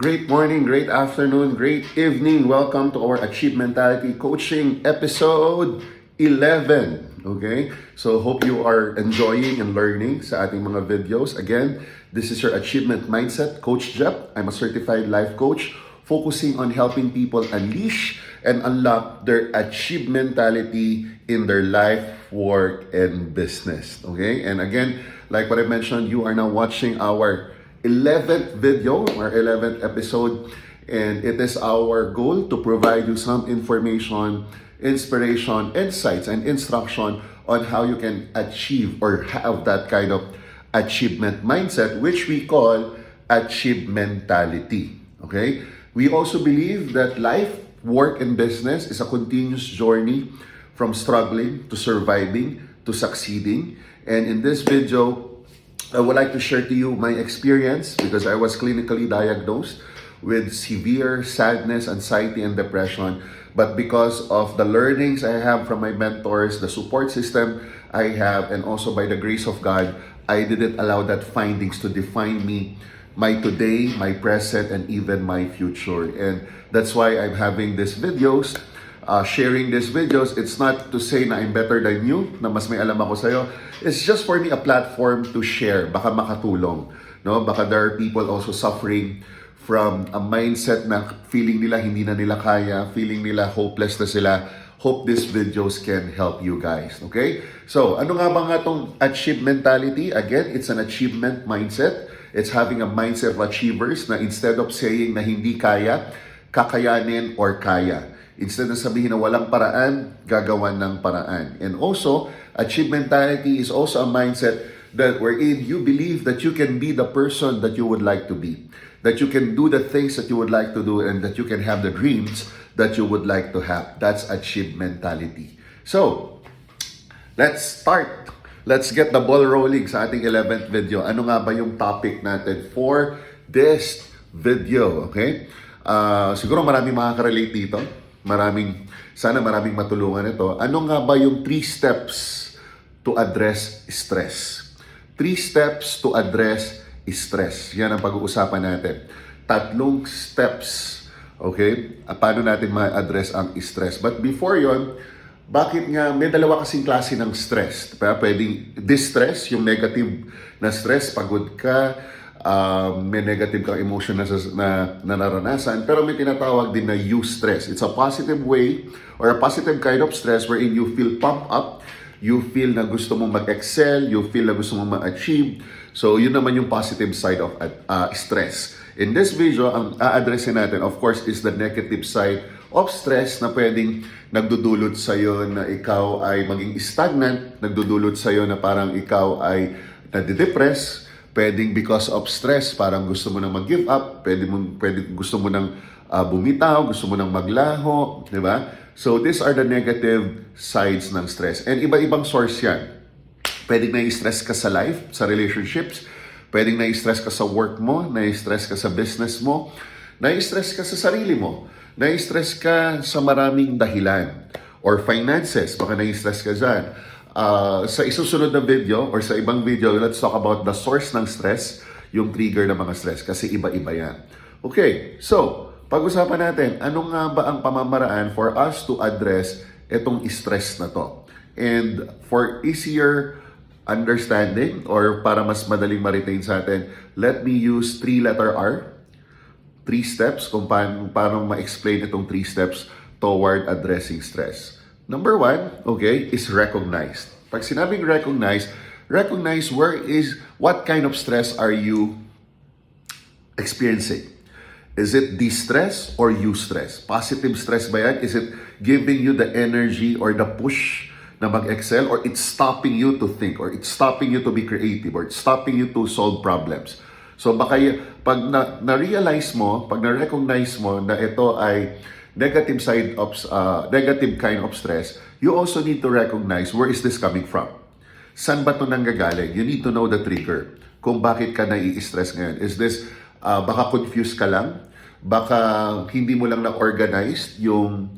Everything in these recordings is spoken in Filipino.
Great morning, great afternoon, great evening. Welcome to our Achieve Mentality Coaching episode 11. Okay? So hope you are enjoying and learning sa ating mga videos. Again, this is your Achievement Mindset, Coach Jep. I'm a certified life coach focusing on helping people unleash and unlock their achieve mentality in their life, work, and business. Okay? And again, like what I mentioned, you are now watching our 11th video or 11th episode, and it is our goal to provide you some information, inspiration, insights, and instruction on how you can achieve or have that kind of achievement mindset, which we call achieve mentality. Okay? We also believe that life, work, and business is a continuous journey from struggling to surviving to succeeding. And in this video, I would like to share to you my experience because I was clinically diagnosed with severe sadness, anxiety, and depression. But because of the learnings I have from my mentors, the support system I have, and also by the grace of God, I didn't allow that findings to define me, my today, my present, and even my future. And that's why I'm having these videos, sharing these videos. It's not to say na I'm better than you, na mas may alam ako sa'yo. It's just for me a platform to share. Baka makatulong. No? Baka there are people also suffering from a mindset na feeling nila hindi na nila kaya, feeling nila hopeless na sila. Hope these videos can help you guys. Okay? So, ano nga ba nga itong achieve mentality? Again, it's an achievement mindset. It's having a mindset of achievers na instead of saying na hindi kaya, kakayanin or kaya. Instead na sabihin na walang paraan, gagawan ng paraan. And also, achieve mentality is also a mindset that wherein you believe that you can be the person that you would like to be. That you can do the things that you would like to do and that you can have the dreams that you would like to have. That's achieve mentality. So, let's start. Let's get the ball rolling sa ating 11th video. Ano nga ba yung topic natin for this video? Okay? Siguro maraming makaka-relate dito. Sana maraming matulungan ito. Ano nga ba yung 3 steps to address stress? 3 steps to address stress. Yan ang pag-uusapan natin. 3 steps. Okay? Paano natin ma-address ang stress? But before yon, bakit nga may dalawa kasing klase ng stress? Pwedeng distress, yung negative na stress, pagod ka, may negative kang emotion na nararanasan, pero may tinatawag din na eustress. It's a positive way or a positive kind of stress wherein you feel pumped up, you feel na gusto mong mag-excel, you feel na gusto mong ma-achieve. So, yun naman yung positive side of stress. In this video, ang a-addressin natin, of course, is the negative side of stress na pwedeng nagdudulot sa'yo na ikaw ay maging stagnant, nagdudulot sa'yo na parang ikaw ay nadidepress, pwedeng because of stress, parang gusto mo nang mag-give up, pwedeng gusto mo nang bumitaw, gusto mo nang maglaho, di ba? So, these are the negative sides ng stress. And iba-ibang source yan. Pwedeng na-stress ka sa life, sa relationships, pwedeng na-stress ka sa work mo, na-stress ka sa business mo, na-stress ka sa sarili mo, na-stress ka sa maraming dahilan, or finances, baka na-stress ka dyan. Sa isusunod na video or sa ibang video, let's talk about the source ng stress, yung trigger ng mga stress, kasi iba-iba yan. Okay, so, pag-usapan natin, ano nga ba ang pamamaraan for us to address itong stress na to? And for easier understanding or para mas madaling ma-retain sa atin, let me use 3-letter R, 3 steps kung paano ma-explain itong 3 steps toward addressing stress. Number 1, okay, is recognized. Pag sinabing recognize what kind of stress are you experiencing? Is it distress or eustress? Positive stress ba yan? Is it giving you the energy or the push na mag-excel, or it's stopping you to think, or it's stopping you to be creative, or it's stopping you to solve problems? So baka pag na-realize mo, pag na-recognize mo na ito ay negative kind of stress, you also need to recognize where is this coming from. Saan ba ito nanggagaling? You need to know the trigger. Kung bakit ka nai-stress ngayon. Is this, baka confused ka lang? Baka hindi mo lang na-organize yung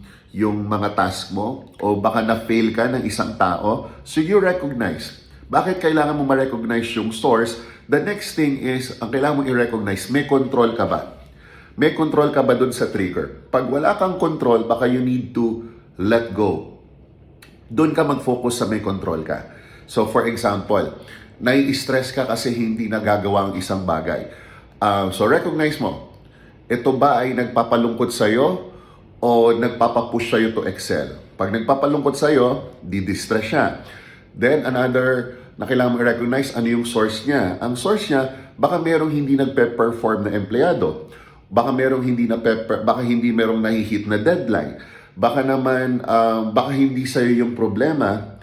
mga task mo, o baka na-fail ka ng isang tao. So you recognize. Bakit kailangan mo ma-recognize yung source? The next thing is, ang kailangan mo i-recognize, may control ka ba? May control ka ba dun sa trigger? Pag wala kang control, baka you need to let go. Doon ka mag-focus sa may control ka. So for example, nai-stress ka kasi hindi nagagawa ang isang bagay. So recognize mo, ito ba ay nagpapalungkot sa'yo o nagpapapush sa'yo to excel? Pag nagpapalungkot sa'yo, di-distress siya. Then another na kailangan mo i-recognize, ano yung source niya? Ang source niya, baka merong hindi nagpe-perform na empleyado. Baka merong hindi merong nahihit na deadline. Baka naman, baka hindi sa'yo yung problema,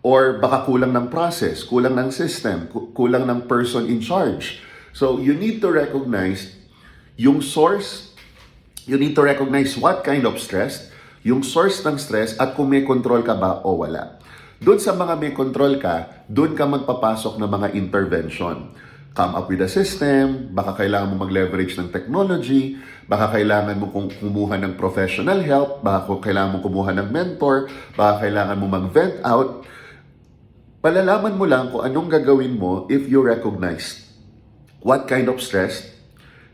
or baka kulang ng process, kulang ng system, kulang ng person in charge. So you need to recognize yung source, you need to recognize what kind of stress, yung source ng stress, at kung may control ka ba o wala. Doon sa mga may control ka, doon ka magpapasok ng mga intervention. Come up with a system, baka kailangan mo mag-leverage ng technology, baka kailangan mo kumuha ng professional help, baka kailangan mo kumuha ng mentor, baka kailangan mo mag-vent out. Palalaman mo lang kung anong gagawin mo if you recognize what kind of stress,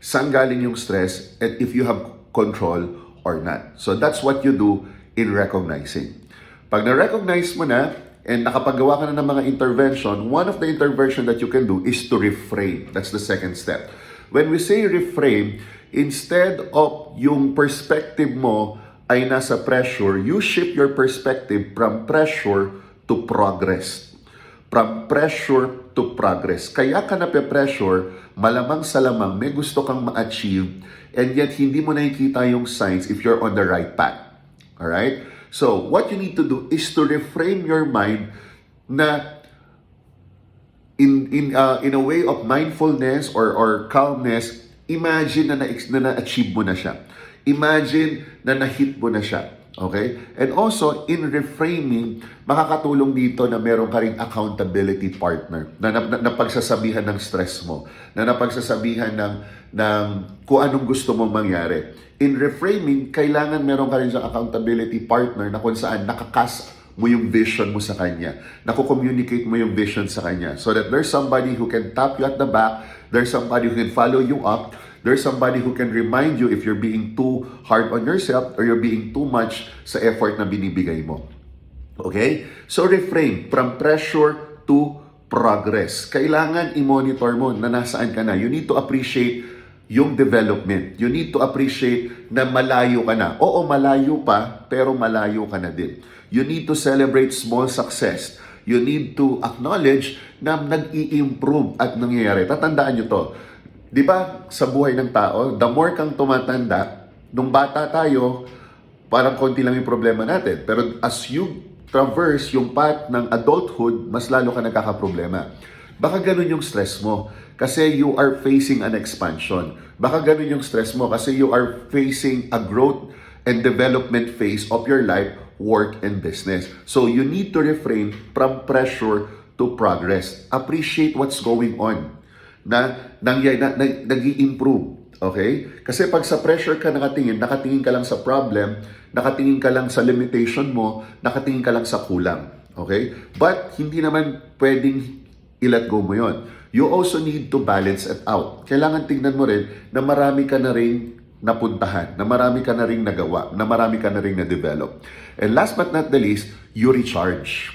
saan galing yung stress, and if you have control or not. So that's what you do in recognizing. Pag na-recognize mo na, and nakapagawa ka na ng mga intervention, one of the intervention that you can do is to reframe. That's the second step. When we say reframe, instead of yung perspective mo ay nasa pressure, you shift your perspective from pressure to progress. From pressure to progress. Kaya ka nape-pressure, malamang sa lamang may gusto kang ma-achieve, and yet hindi mo nakikita yung signs if you're on the right path. Alright? So, what you need to do is to reframe your mind na in a way of mindfulness or calmness, imagine na na-achieve mo na siya. Imagine na na-hit mo na siya. Okay? And also, in reframing, makakatulong dito na meron ka ring accountability partner na pagsasabihan ng stress mo, na napagsasabihan ng kung anong gusto mong mangyari. In reframing, kailangan meron ka rin siyang accountability partner na kung saan nakakas mo yung vision mo sa kanya, nako-communicate mo yung vision sa kanya, so that there's somebody who can tap you at the back, there's somebody who can follow you up, there's somebody who can remind you if you're being too hard on yourself or you're being too much sa effort na binibigay mo. Okay? So reframe from pressure to progress. Kailangan i-monitor mo na nasaan ka na. You need to appreciate yung development. You need to appreciate na malayo ka na. Oo, malayo pa, pero malayo ka na din. You need to celebrate small success. You need to acknowledge na nag-i-improve at nangyayari. Tatandaan nyo to. Di ba, sa buhay ng tao, the more kang tumatanda, nung bata tayo, parang konti lang yung problema natin. Pero as you traverse yung path ng adulthood, mas lalo ka nagkakaproblema. Baka ganun yung stress mo kasi you are facing an expansion. Baka ganun yung stress mo kasi you are facing a growth and development phase of your life, work, and business. So you need to refrain from pressure to progress. Appreciate what's going on na nag-i-improve. Okay? Kasi pag sa pressure ka nakatingin ka lang sa problem, nakatingin ka lang sa limitation mo, nakatingin ka lang sa kulang. Okay? But hindi naman pwedeng i-let go mo yon. You also need to balance it out. Kailangan tingnan mo rin na marami ka na rin napuntahan, na marami ka na rin nagawa, na marami ka na rin na-develop. And last but not the least, you recharge.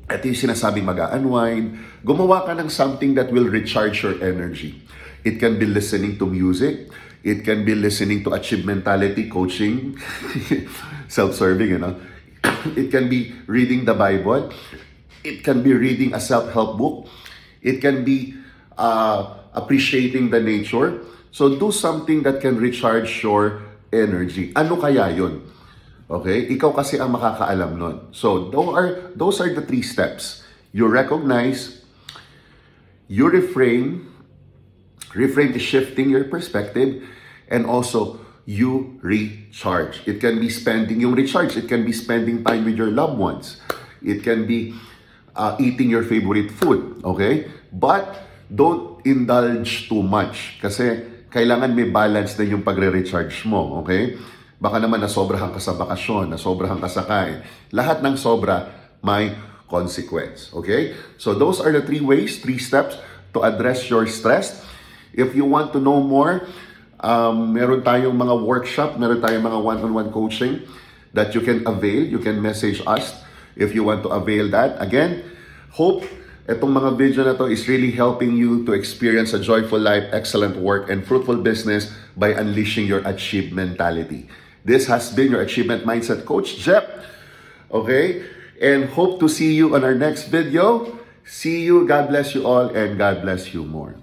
Ito yung sinasabing mag-unwind. Gumawa ka ng something that will recharge your energy. It can be listening to music. It can be listening to achieve mentality coaching. Self-serving, you know. It can be reading the Bible. It can be reading a self-help book. It can be appreciating the nature. So do something that can recharge your energy. Ano kaya yun? Okay? Ikaw kasi ang makakaalam nun. So those are the 3 steps. You recognize, you reframe is shifting your perspective, and also you recharge. It can be spending yung recharge. It can be spending time with your loved ones. It can be eating your favorite food, okay? But don't indulge too much kasi kailangan may balance din yung pagre-recharge mo, okay? Baka naman nasobrahan ka sa bakasyon, nasobrahan ka sa kain. Lahat ng sobra may consequence, okay? So those are the 3 ways, 3 steps to address your stress. If you want to know more, Meron tayong mga workshop, meron tayong mga one-on-one coaching that you can avail. You can message us if you want to avail that. Again, hope itong mga video na to is really helping you to experience a joyful life, excellent work, and fruitful business by unleashing your achieve mentality. This has been your Achievement Mindset Coach, Jep. Okay? And hope to see you on our next video. See you. God bless you all, and God bless you more.